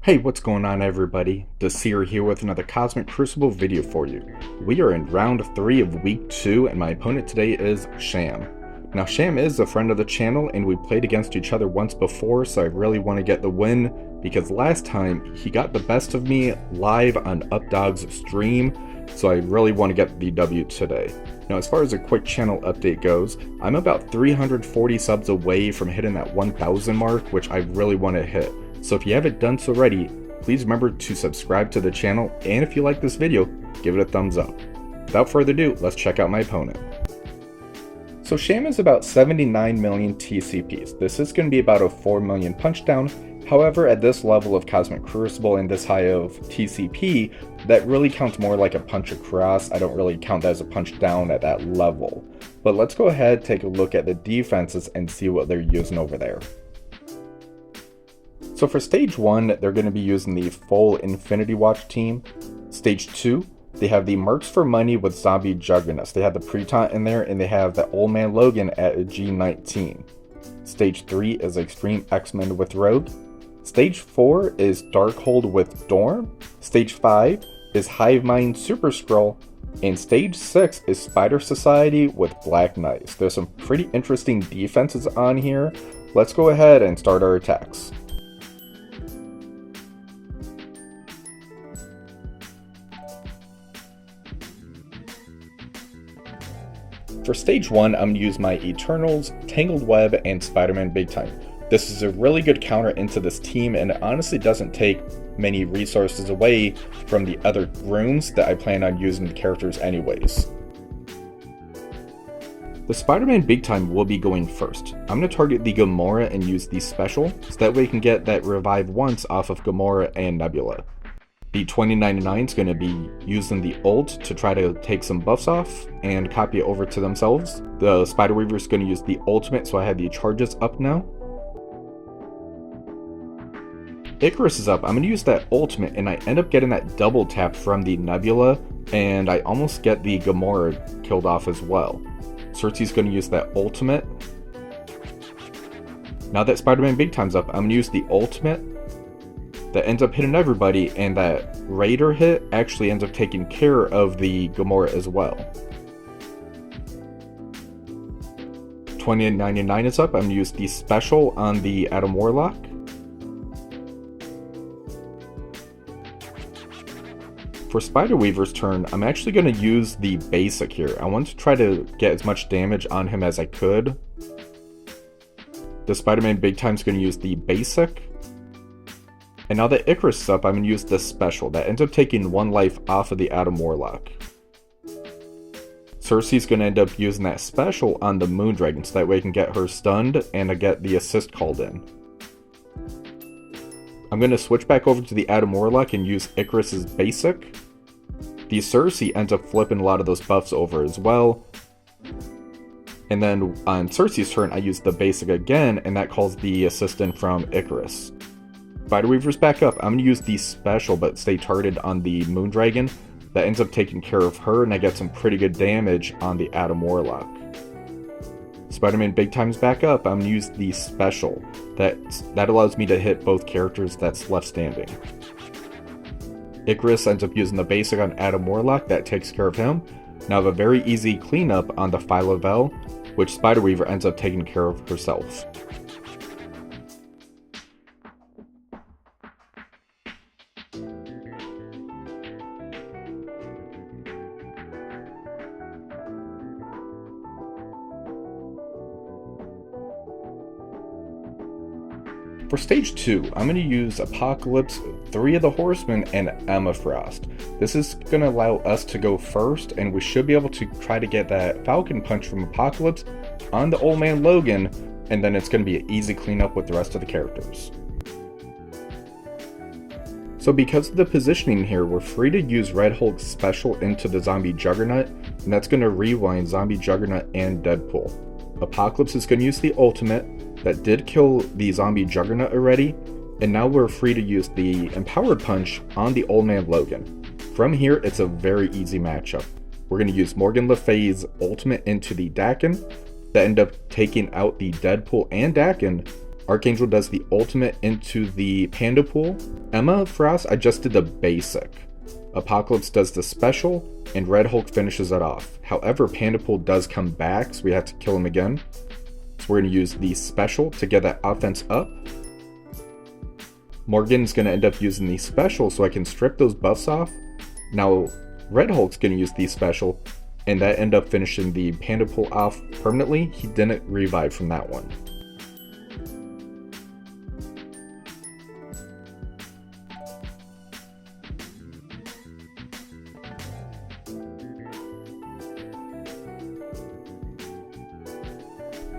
Hey, what's going on everybody? Desir here with another Cosmic Crucible video for you. We are in round 3 of week 2 and my opponent today is Sham. Now Sham is a friend of the channel and we played against each other once before, so I really want to get the win because last time he got the best of me live on Updog's stream, so I really want to get the W today. Now as far as a quick channel update goes, I'm about 340 subs away from hitting that 1000 mark, which I really want to hit. So if you haven't done so already, please remember to subscribe to the channel, and if you like this video, give it a thumbs up. Without further ado, let's check out my opponent. So Sham is about 79 million TCPs. This is going to be about a 4 million punch down. However, at this level of Cosmic Crucible and this high of TCP, that really counts more like a punch across. I don't really count that as a punch down at that level. But let's go ahead, take a look at the defenses and see what they're using over there. So for stage 1, they're going to be using the full Infinity Watch team. Stage 2, they have the Mercs for money with zombie Juggernauts. They have the Pre-Taunt in there, and they have the Old Man Logan at a G19. Stage 3 is X-Treme X-Men with Rogue. Stage 4 is Darkhold with Dorm. Stage 5 is Hive Mind Super Skrull. And stage 6 is Spider Society with Black Knights. There's some pretty interesting defenses on here. Let's go ahead and start our attacks. For stage 1, I'm going to use my Eternals, Tangled Web, and Spider-Man Big Time. This is a really good counter into this team, and it honestly doesn't take many resources away from the other runes that I plan on using the characters anyways. The Spider-Man Big Time will be going first. I'm going to target the Gamora and use the special, so that way we can get that revive once off of Gamora and Nebula. The 2099 is going to be using the ult to try to take some buffs off and copy it over to themselves. The Spider Weaver is going to use the ultimate, so I have the charges up now. Icarus is up. I'm going to use that ultimate, and I end up getting that double tap from the Nebula, and I almost get the Gamora killed off as well. Cersei's going to use that ultimate. Now that Spider-Man Big Time's up, I'm going to use the ultimate. That ends up hitting everybody, and that Raider hit actually ends up taking care of the Gamora as well. 2099 is up. I'm going to use the special on the Adam Warlock. For Spider Weaver's turn, I'm actually going to use the basic here. I want to try to get as much damage on him as I could. The Spider-Man Big Time's going to use the basic. And now that Icarus is up, I'm going to use the special. That ends up taking 1 life off of the Adam Warlock. Cersei's going to end up using that special on the Moondragon, so that way I can get her stunned and I get the assist called in. I'm going to switch back over to the Adam Warlock and use Icarus's basic. The Cersei ends up flipping a lot of those buffs over as well. And then on Cersei's turn, I use the basic again, and that calls the assist in from Icarus. Spider Weaver's back up. I'm going to use the special but stay targeted on the Moondragon. That ends up taking care of her, and I get some pretty good damage on the Adam Warlock. Spider-Man Big Time's back up. I'm going to use the special. That allows me to hit both characters that's left standing. Icarus ends up using the basic on Adam Warlock. That takes care of him. Now I have a very easy cleanup on the Phyla-Vell, which Spider Weaver ends up taking care of herself. For stage 2, I'm going to use Apocalypse, 3 of the Horsemen, and Emma Frost. This is going to allow us to go first, and we should be able to try to get that Falcon Punch from Apocalypse on the Old Man Logan, and then it's going to be an easy cleanup with the rest of the characters. So because of the positioning here, we're free to use Red Hulk's special into the Zombie Juggernaut, and that's going to rewind Zombie Juggernaut and Deadpool. Apocalypse is going to use the ultimate. That did kill the Zombie Juggernaut already, and now we're free to use the Empowered Punch on the Old Man Logan. From here, it's a very easy matchup. We're going to use Morgan Le Fay's ultimate into the Dakin, that end up taking out the Deadpool and Dakin, Archangel does the ultimate into the Panda Pool. Emma, for us, I just did the basic. Apocalypse does the special, and Red Hulk finishes it off. However, Panda Pool does come back, so we have to kill him again. So we're going to use the special to get that offense up. Morgan's going to end up using the special so I can strip those buffs off. Now, Red Hulk's going to use the special, and that ended up finishing the Panda Pool off permanently. He didn't revive from that one.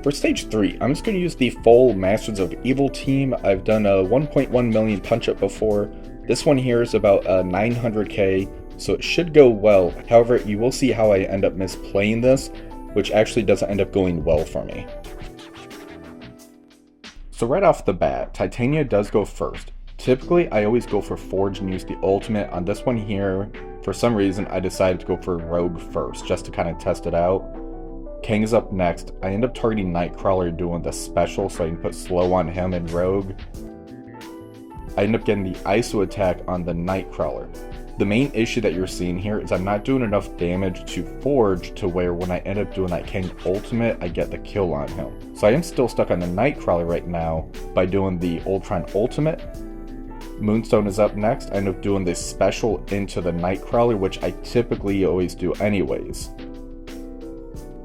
For stage 3, I'm just going to use the full Masters of Evil team. I've done a 1.1 million punch-up before. This one here is about 900k, so it should go well. However, you will see how I end up misplaying this, which actually doesn't end up going well for me. So right off the bat, Titania does go first. Typically, I always go for Forge and use the ultimate. On this one here, for some reason, I decided to go for Rogue first, just to kind of test it out. Kang is up next. I end up targeting Nightcrawler doing the special so I can put slow on him and Rogue. I end up getting the ISO attack on the Nightcrawler. The main issue that you're seeing here is I'm not doing enough damage to Forge to where when I end up doing that Kang ultimate, I get the kill on him. So I am still stuck on the Nightcrawler right now by doing the Ultron ultimate. Moonstone is up next. I end up doing this special into the Nightcrawler, which I typically always do anyways.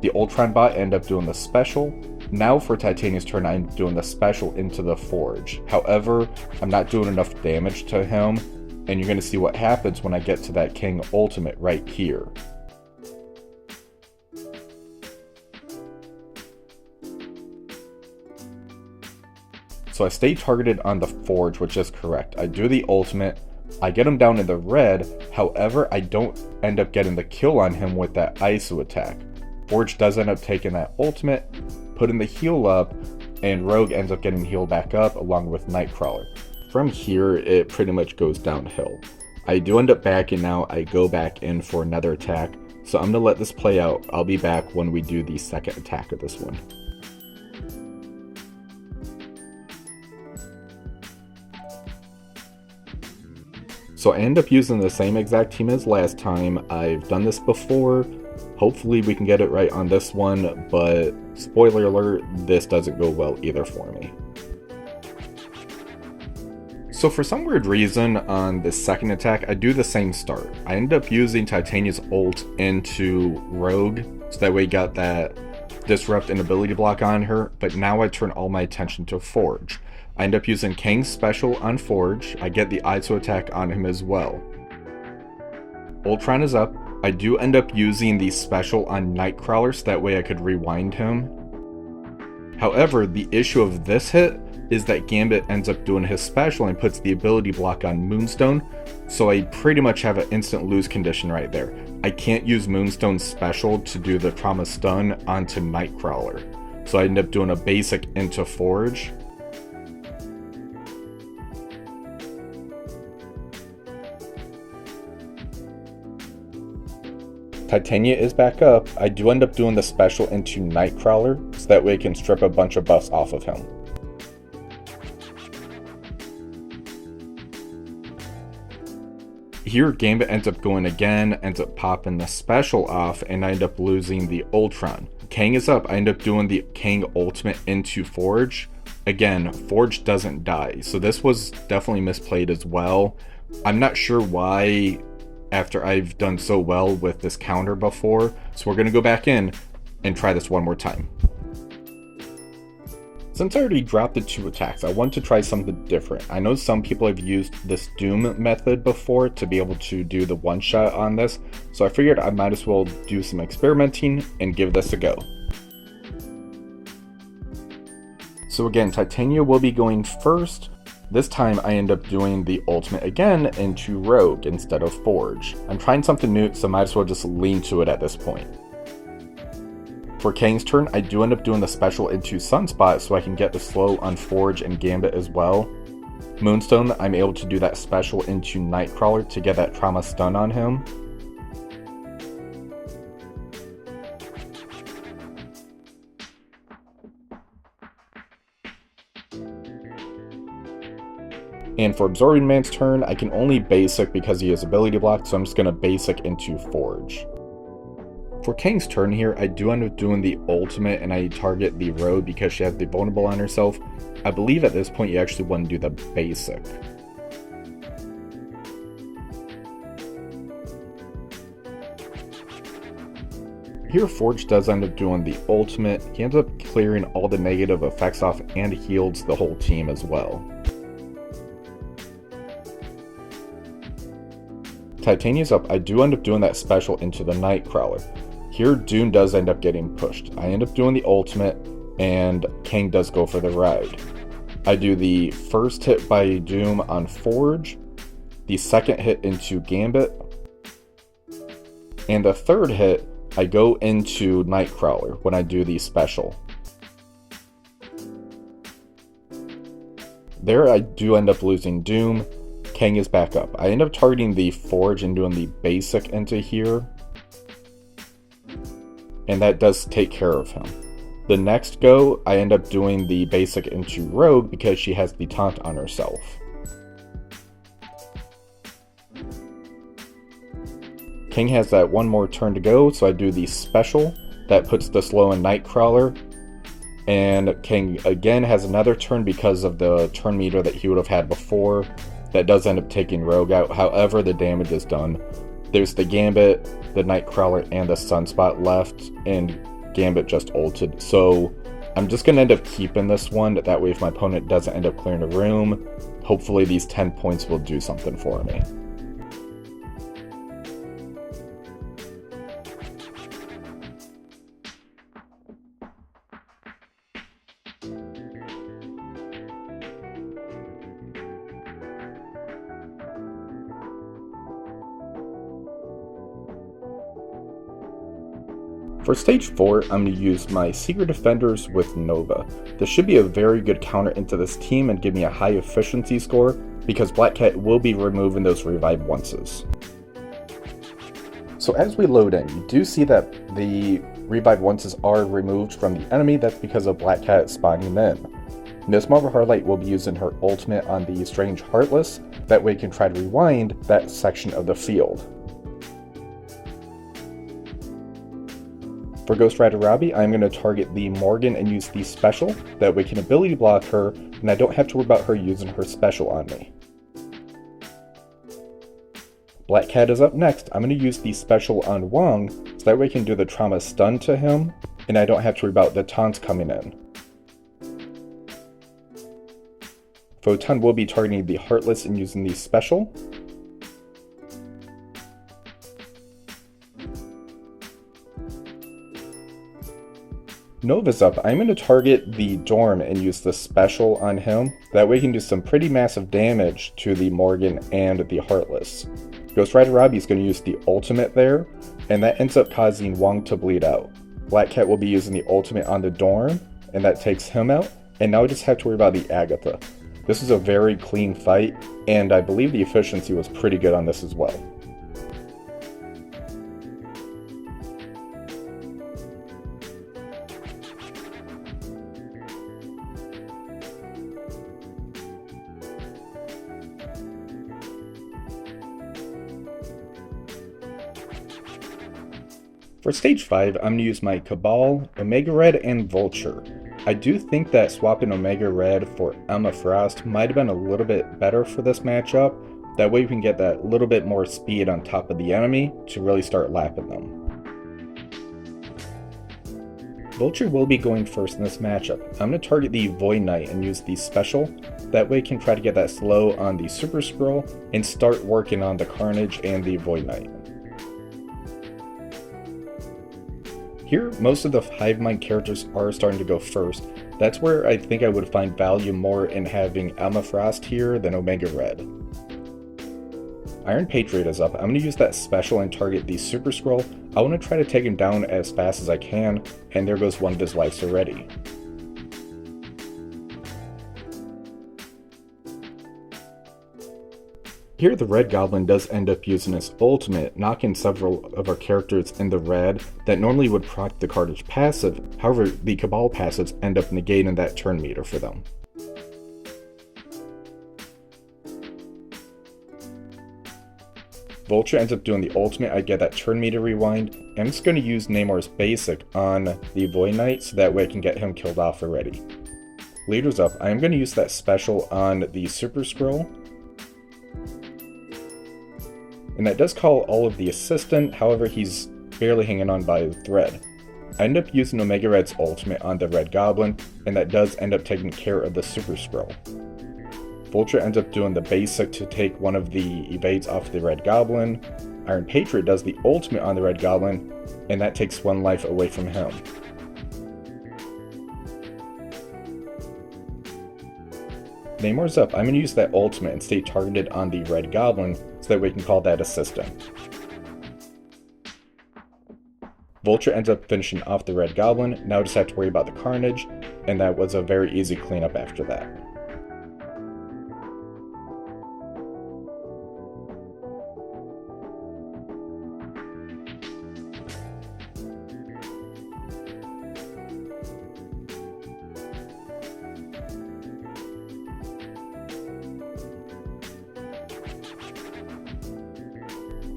The Ultron bot end up doing the special. Now for Titania's turn, I'm doing the special into the Forge. However, I'm not doing enough damage to him, and you're going to see what happens when I get to that King ultimate right here. So I stay targeted on the Forge, which is correct. I do the ultimate, I get him down in the red, however, I don't end up getting the kill on him with that ISO attack. Forge does end up taking that ultimate, putting the heal up, and Rogue ends up getting healed back up along with Nightcrawler. From here, it pretty much goes downhill. I do end up backing out, I go back in for another attack, so I'm going to let this play out. I'll be back when we do the second attack of this one. So I end up using the same exact team as last time. I've done this before. Hopefully we can get it right on this one, but spoiler alert, this doesn't go well either for me. So for some weird reason, on the second attack, I do the same start. I end up using Titania's ult into Rogue, so that way I got that disrupt and ability block on her, but now I turn all my attention to Forge. I end up using Kang's special on Forge. I get the ISO attack on him as well. Ultron is up. I do end up using the special on Nightcrawler so that way I could rewind him. However, the issue of this hit is that Gambit ends up doing his special and puts the ability block on Moonstone, so I pretty much have an instant lose condition right there. I can't use Moonstone's special to do the trauma stun onto Nightcrawler, so I end up doing a basic into Forge. Titania is back up. I do end up doing the special into Nightcrawler, so that way I can strip a bunch of buffs off of him. Here, Gambit ends up going again, ends up popping the special off, and I end up losing the Ultron. Kang is up. I end up doing the Kang ultimate into Forge. Again, Forge doesn't die, so this was definitely misplayed as well. I'm not sure why after I've done so well with this counter before, so we're going to go back in and try this one more time. Since I already dropped the 2 attacks, I want to try something different. I know some people have used this Doom method before to be able to do the one-shot on this, so I figured I might as well do some experimenting and give this a go. So again, Titania will be going first. This time I end up doing the ultimate again into Rogue instead of Forge. I'm trying something new, so I might as well just lean to it at this point. For Kang's turn, I do end up doing the special into Sunspot so I can get the slow on Forge and Gambit as well. Moonstone, I'm able to do that special into Nightcrawler to get that trauma stun on him. And for Absorbing Man's turn, I can only basic because he has ability block, so I'm just going to basic into Forge. For Kang's turn here, I do end up doing the ultimate and I target the Rogue because she has the vulnerable on herself. I believe at this point you actually want to do the basic. Here Forge does end up doing the ultimate. He ends up clearing all the negative effects off and heals the whole team as well. Titania's up. I do end up doing that special into the Nightcrawler. Here Dune does end up getting pushed. I end up doing the ultimate and Kang does go for the ride. I do the first hit by Doom on Forge, the second hit into Gambit, and the third hit I go into Nightcrawler when I do the special. There I do end up losing Doom. Kang is back up. I end up targeting the Forge and doing the basic into here. And that does take care of him. The next go, I end up doing the basic into Rogue because she has the taunt on herself. King has that one more turn to go, so I do the special. That puts the slow in Nightcrawler. And King again has another turn because of the turn meter that he would have had before. That does end up taking Rogue out, however the damage is done. There's the Gambit, the Nightcrawler, and the Sunspot left, and Gambit just ulted. So I'm just going to end up keeping this one, that way if my opponent doesn't end up clearing a room, hopefully these 10 points will do something for me. For stage 4, I'm going to use my Secret Defenders with Nova. This should be a very good counter into this team and give me a high efficiency score, because Black Cat will be removing those Revive Onces. So as we load in, you do see that the Revive Onces are removed from the enemy. That's because of Black Cat spawning in. Miss Marvel Heartlight will be using her ultimate on the Strange Heartless. That way you can try to rewind that section of the field. For Ghost Rider Robbie, I'm going to target the Morgan and use the special. That way I can ability block her, and I don't have to worry about her using her special on me. Black Cat is up next. I'm going to use the special on Wong, so that way I can do the trauma stun to him, and I don't have to worry about the taunts coming in. Photon will be targeting the Heartless and using the special. Nova's up. I'm going to target the Dorm and use the special on him. That way he can do some pretty massive damage to the Morgan and the Heartless. Ghost Rider Robbie is going to use the ultimate there, and that ends up causing Wong to bleed out. Black Cat will be using the ultimate on the Dorm, and that takes him out. And now I just have to worry about the Agatha. This is a very clean fight, and I believe the efficiency was pretty good on this as well. For stage 5, I'm going to use my Cabal, Omega Red, and Vulture. I do think that swapping Omega Red for Emma Frost might have been a little bit better for this matchup. That way we can get that little bit more speed on top of the enemy to really start lapping them. Vulture will be going first in this matchup. I'm going to target the Void Knight and use the special. That way I can try to get that slow on the Super Skrull and start working on the Carnage and the Void Knight. Here, most of the Hive Mind characters are starting to go first. That's where I think I would find value more in having Emma Frost here than Omega Red. Iron Patriot is up. I'm going to use that special and target the Super Skrull. I want to try to take him down as fast as I can, and there goes one of his lives already. Here the Red Goblin does end up using his ultimate, knocking several of our characters in the red that normally would proc the Carnage passive. However, the Cabal passives end up negating that turn meter for them. Vulture ends up doing the ultimate, I get that turn meter rewind. I'm just going to use Namor's basic on the Void Knight so that way I can get him killed off already. Leader's up, I am going to use that special on the Super Skrull. And that does call all of the assistant, however he's barely hanging on by a thread. I end up using Omega Red's ultimate on the Red Goblin, and that does end up taking care of the Super Skrull. Vulture ends up doing the basic to take one of the evades off the Red Goblin. Iron Patriot does the ultimate on the Red Goblin, and that takes one life away from him. Namor's up, I'm going to use that ultimate and stay targeted on the Red Goblin so that we can call that assistant. Vulture ends up finishing off the Red Goblin, now just have to worry about the Carnage, and that was a very easy cleanup after that.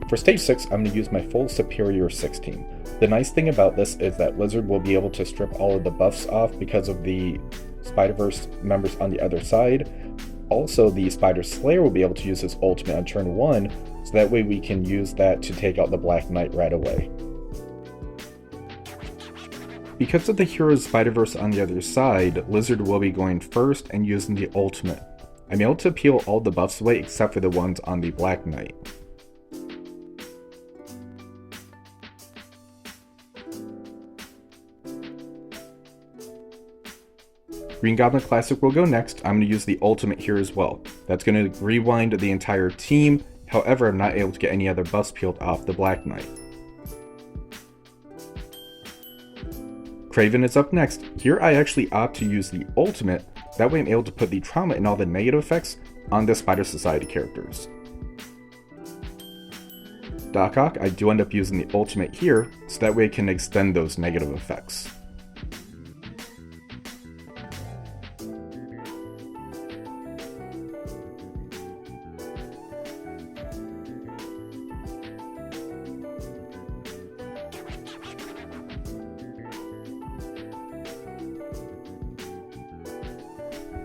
For stage 6, I'm going to use my full Superior 16. The nice thing about this is that Lizard will be able to strip all of the buffs off because of the Spider-Verse members on the other side. Also, the Spider Slayer will be able to use his ultimate on turn 1, so that way we can use that to take out the Black Knight right away. Because of the Heroes Spider-Verse on the other side, Lizard will be going first and using the ultimate. I'm able to peel all the buffs away except for the ones on the Black Knight. Green Goblin Classic will go next. I'm going to use the ultimate here as well. That's going to rewind the entire team, however I'm not able to get any other buffs peeled off the Black Knight. Kraven is up next. Here I actually opt to use the ultimate, that way I'm able to put the trauma and all the negative effects on the Spider Society characters. Doc Ock, I do end up using the ultimate here, so that way I can extend those negative effects.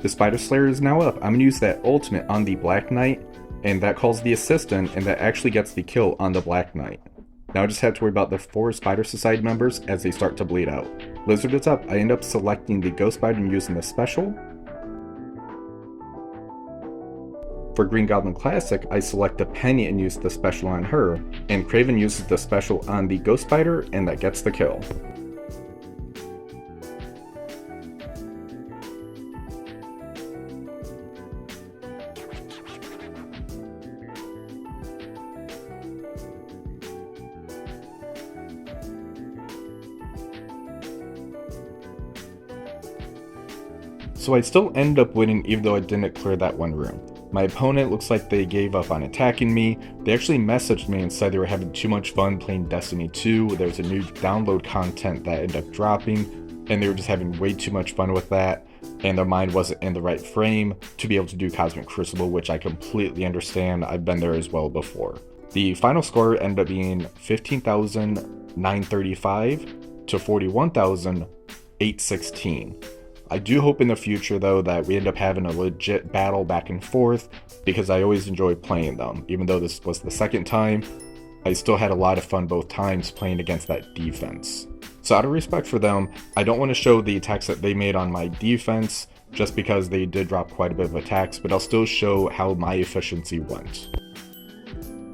The Spider Slayer is now up. I'm going to use that ultimate on the Black Knight, and that calls the assistant, and that actually gets the kill on the Black Knight. Now I just have to worry about the 4 Spider Society members as they start to bleed out. Lizard is up. I end up selecting the Ghost Spider and using the special. For Green Goblin Classic, I select the Penny and use the special on her, and Kraven uses the special on the Ghost Spider, and that gets the kill. So I still end up winning even though I didn't clear that one room. My opponent looks like they gave up on attacking me. They actually messaged me and said they were having too much fun playing Destiny 2. There was a new download content that ended up dropping, and they were just having way too much fun with that, and their mind wasn't in the right frame to be able to do Cosmic Crucible, which I completely understand. I've been there as well before. The final score ended up being 15,935 to 41,816. I do hope in the future though that we end up having a legit battle back and forth, because I always enjoy playing them. Even though this was the second time, I still had a lot of fun both times playing against that defense. So out of respect for them, I don't want to show the attacks that they made on my defense, just because they did drop quite a bit of attacks, but I'll still show how my efficiency went.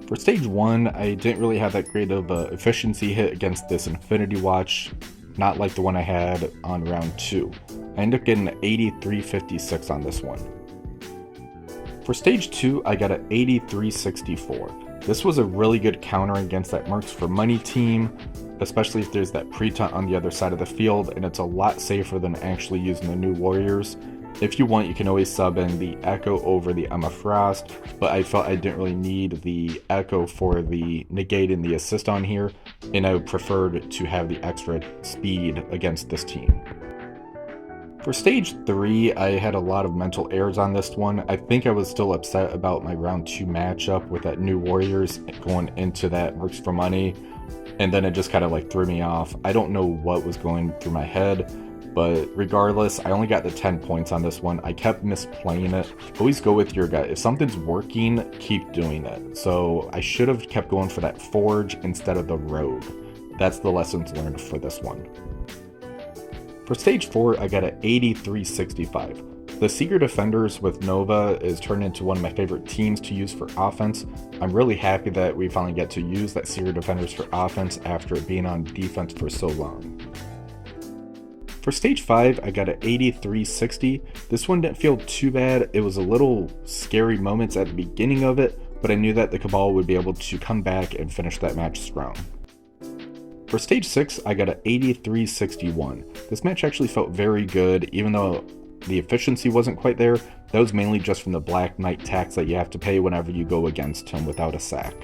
For stage 1, I didn't really have that great of a efficiency hit against this Infinity Watch, not like the one I had on round 2. I ended up getting an 8356 on this one. For stage 2, I got an 8364. This was a really good counter against that Mercs for Money team, especially if there's that pre-taunt on the other side of the field, and it's a lot safer than actually using the new warriors. If you want, you can always sub in the Echo over the Emma Frost, but I felt I didn't really need the Echo for the negate and the assist on here, and I preferred to have the extra speed against this team. For stage 3, I had a lot of mental errors on this one. I think I was still upset about my round 2 matchup with that new Warriors going into that Mercs for money, and then it just kind of like threw me off. I don't know what was going through my head, but regardless, I only got the 10 points on this one. I kept misplaying it. Always go with your gut. If something's working, keep doing it. So I should have kept going for that Forge instead of the Rogue. That's the lessons learned for this one. For stage 4, I got an 83-65. The Seeker Defenders with Nova is turned into one of my favorite teams to use for offense. I'm really happy that we finally get to use that Seeker Defenders for offense after being on defense for so long. For stage 5, I got an 83-60. This one didn't feel too bad. It was a little scary moments at the beginning of it, but I knew that the Cabal would be able to come back and finish that match strong. For stage 6, I got an 83-61. This match actually felt very good, even though the efficiency wasn't quite there. That was mainly just from the Black Knight tax that you have to pay whenever you go against him without a sack.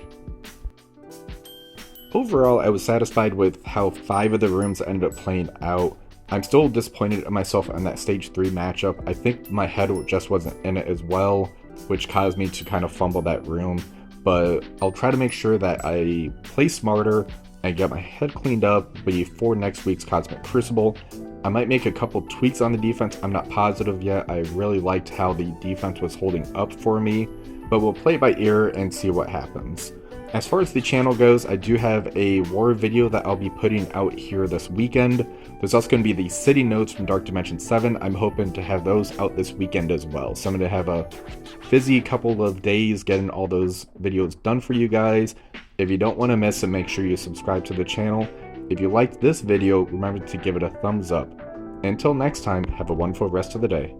Overall, I was satisfied with how 5 of the rooms ended up playing out. I'm still disappointed in myself on that stage 3 matchup. I think my head just wasn't in it as well, which caused me to kind of fumble that room. But I'll try to make sure that I play smarter and get my head cleaned up before next week's Cosmic Crucible. I might make a couple tweaks on the defense. I'm not positive yet. I really liked how the defense was holding up for me, but we'll play it by ear and see what happens. As far as the channel goes, I do have a war video that I'll be putting out here this weekend. There's also going to be the city notes from Dark Dimension 7. I'm hoping to have those out this weekend as well. So I'm going to have a busy couple of days getting all those videos done for you guys. If you don't want to miss it, make sure you subscribe to the channel. If you liked this video, remember to give it a thumbs up. Until next time, have a wonderful rest of the day.